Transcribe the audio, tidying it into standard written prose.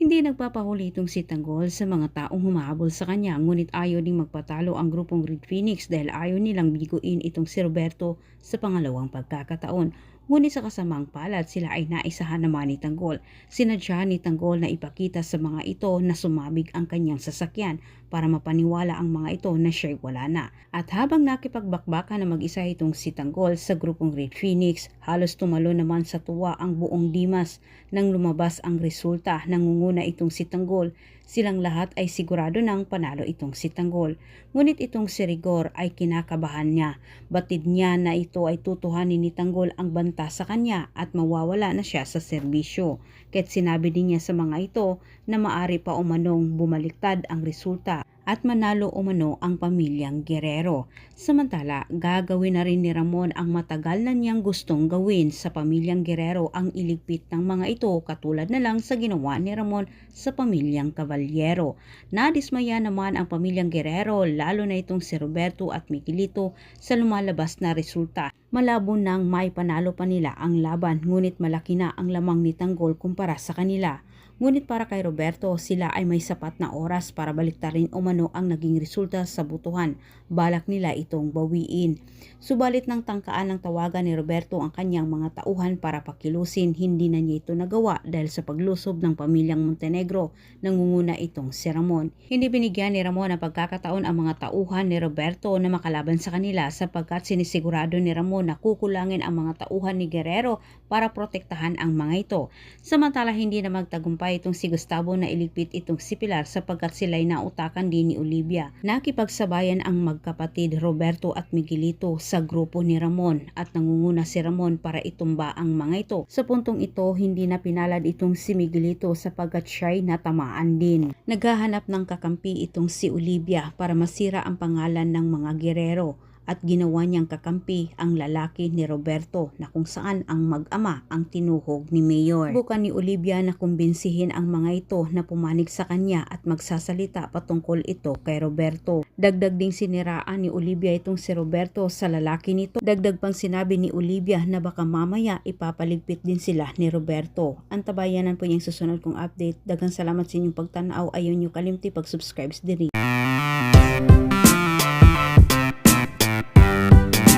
Hindi nagpapahuli itong si Tanggol sa mga taong humahabol sa kanya, ngunit ayaw ding magpatalo ang grupong Red Phoenix dahil ayaw nilang biguin itong si Roberto sa pangalawang pagkakataon. Ngunit sa kasamang palad, sila ay naisahan naman ni Tanggol. Sinadya ni Tanggol na ipakita sa mga ito na sumabig ang kanyang sasakyan para mapaniwala ang mga ito na siya'y wala na. At habang nakipagbakbaka na mag-isa itong si Tanggol sa grupong Red Phoenix, halos tumalo naman sa tuwa ang buong Dimas nang lumabas ang resulta. Nangunguna itong si Tanggol. Silang lahat ay sigurado nang panalo itong si Tanggol. Ngunit itong si Rigor ay kinakabahan niya. Batid niya na ito ay tutuhanin ni Tanggol ang banta sa kanya at mawawala na siya sa serbisyo. Kaya't sinabi din niya sa mga ito na maari pa umanong bumaliktad ang resulta at manalo umano ang pamilyang Guerrero. Samantala, gagawin na rin ni Ramon ang matagal na niyang gustong gawin sa pamilyang Guerrero, ang iligpit ng mga ito katulad na lang sa ginawa ni Ramon sa pamilyang Caballero. Nadismaya naman ang pamilyang Guerrero, lalo na itong si Roberto at Miguelito sa lumalabas na resulta. Malabo nang may panalo pa nila ang laban, ngunit malaki na ang lamang ni Tanggol kumpara sa kanila. Ngunit para kay Roberto, sila ay may sapat na oras para baliktarin umano ang naging resulta sa butuhan. Balak nila itong bawiin. Subalit nang tangkaan ng tawagan ni Roberto ang kanyang mga tauhan para pakilusin, hindi na niya ito nagawa dahil sa paglusob ng pamilyang Montenegro. Nangunguna itong si Ramon. Hindi binigyan ni Ramon ang pagkakataon ang mga tauhan ni Roberto na makalaban sa kanila sapagkat sinisigurado ni Ramon na kukulangin ang mga tauhan ni Guerrero para protektahan ang mga ito. Samantala, hindi na magtagumpay itong si Gustavo na iligpit itong si Pilar sapagkat sila'y nautakan din ni Olivia. Nakipagsabayan ang magkapatid Roberto at Miguelito sa grupo ni Ramon at nangunguna si Ramon para itumba ang mga ito. Sa puntong ito, hindi na pinalad itong si Miguelito sapagkat siya'y natamaan din. Naghahanap ng kakampi itong si Olivia para masira ang pangalan ng mga Guerrero at ginawa niyang kakampi ang lalaki ni Roberto na kung saan ang mag-ama ang tinuhog ni Mayor. Bukan ni Olivia na kumbinsihin ang mga ito na pumanig sa kanya at magsasalita patungkol ito kay Roberto. Dagdag ding siniraan ni Olivia itong si Roberto sa lalaki nito. Dagdag pang sinabi ni Olivia na baka mamaya ipapaligpit din sila ni Roberto. Antabayanan po niyang susunod kong update. Daghang salamat sa inyong pagtanaw. Ayaw niyo kalimti pag-subscribe sa diri.